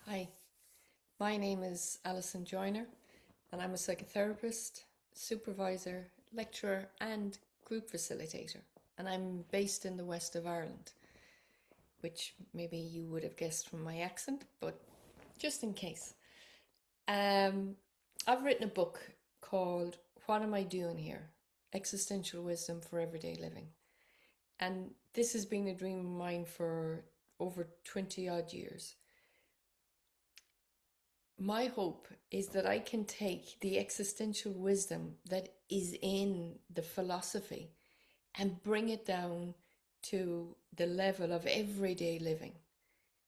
Hi, my name is Alison Joyner, and I'm a psychotherapist, supervisor, lecturer, and group facilitator. And I'm based in the west of Ireland, which maybe you would have guessed from my accent, but just in case. Um, I've written a book called What Am I Doing Here? Existential Wisdom for Everyday Living. And this has been a dream of mine for over 20 odd years. My hope is that I can take the existential wisdom that is in the philosophy and bring it down to the level of everyday living,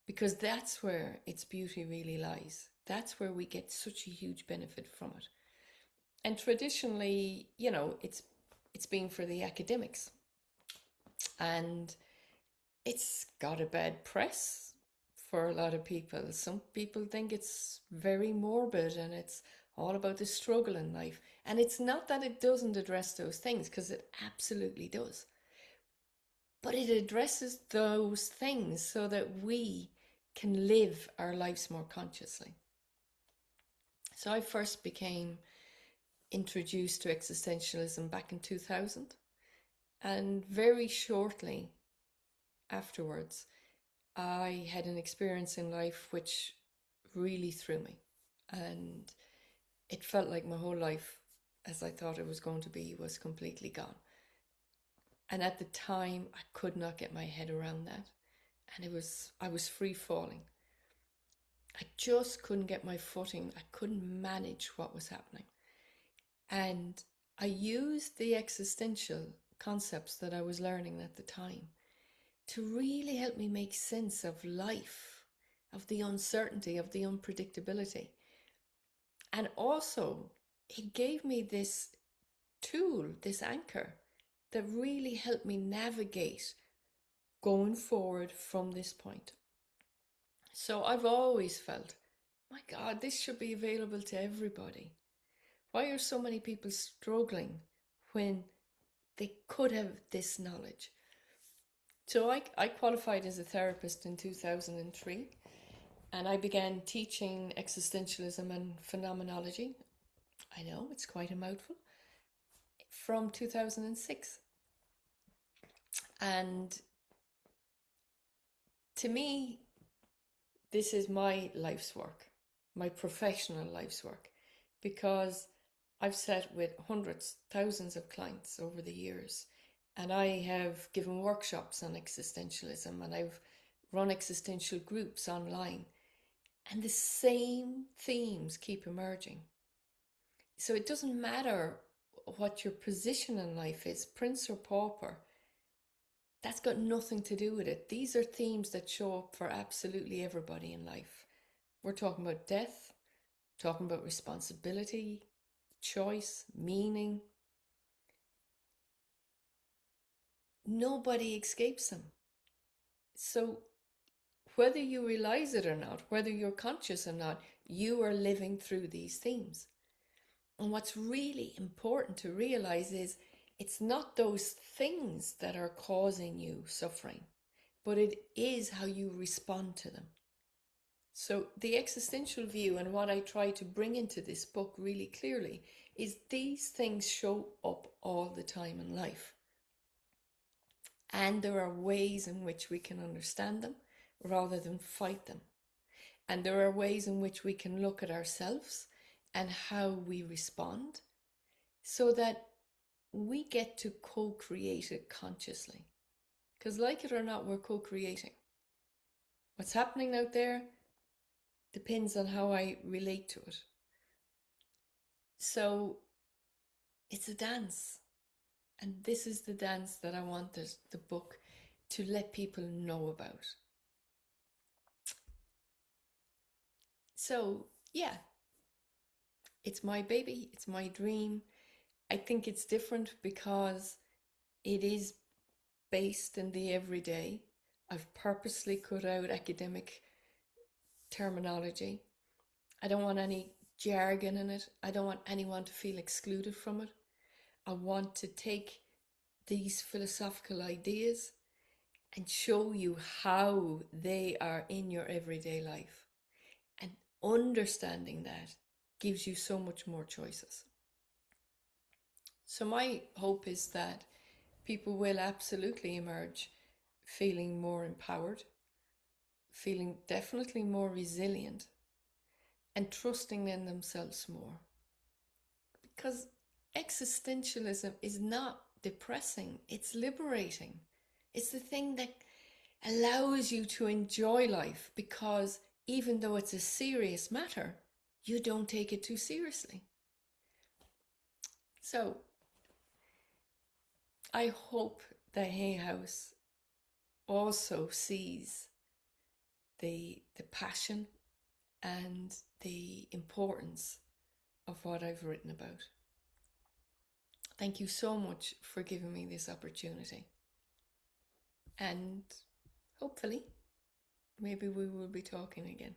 because that's where its beauty really lies. That's where we get such a huge benefit from it. And traditionally, it's been for the academics, and it's got a bad press for a lot of people. Some people think it's very morbid and it's all about the struggle in life. And it's not that it doesn't address those things, because it absolutely does. But it addresses those things so that we can live our lives more consciously. So I first became introduced to existentialism back in 2000. And very shortly afterwards, I had an experience in life which really threw me. And it felt like my whole life, as I thought it was going to be, was completely gone. And at the time, I could not get my head around that. And I was free falling. I just couldn't get my footing. I couldn't manage what was happening. And I used the existential concepts that I was learning at the time to really help me make sense of life, of the uncertainty, of the unpredictability. And also, it gave me this tool, this anchor, that really helped me navigate going forward from this point. So I've always felt, my God, this should be available to everybody. Why are so many people struggling when they could have this knowledge? So I qualified as a therapist in 2003, and I began teaching existentialism and phenomenology. I know it's quite a mouthful. From 2006. And to me, this is my life's work, my professional life's work, because I've sat with hundreds, thousands of clients over the years, and I have given workshops on existentialism, and I've run existential groups online, and the same themes keep emerging. So it doesn't matter what your position in life is, prince or pauper, that's got nothing to do with it. These are themes that show up for absolutely everybody in life. We're talking about death, talking about responsibility, choice, meaning. Nobody escapes them. So whether you realize it or not, whether you're conscious or not, you are living through these themes. And what's really important to realize is it's not those things that are causing you suffering, but it is how you respond to them. So the existential view, and what I try to bring into this book really clearly, is these things show up all the time in life. And there are ways in which we can understand them rather than fight them. And there are ways in which we can look at ourselves and how we respond so that we get to co-create it consciously. Because like it or not, we're co-creating. What's happening out there depends on how I relate to it. So it's a dance. And this is the dance that I want the book to let people know about. So, yeah, it's my baby, it's my dream. I think it's different because it is based in the everyday. I've purposely cut out academic terminology. I don't want any jargon in it. I don't want anyone to feel excluded from it. I want to take these philosophical ideas and show you how they are in your everyday life. understanding that gives you so much more choices. So my hope is that people will absolutely emerge feeling more empowered, feeling definitely more resilient, and trusting in themselves more. Because existentialism is not depressing, it's liberating. It's the thing that allows you to enjoy life because even though it's a serious matter, you don't take it too seriously. So I hope the Hay House also sees the passion and the importance of what I've written about. Thank you so much for giving me this opportunity. And hopefully, maybe we will be talking again.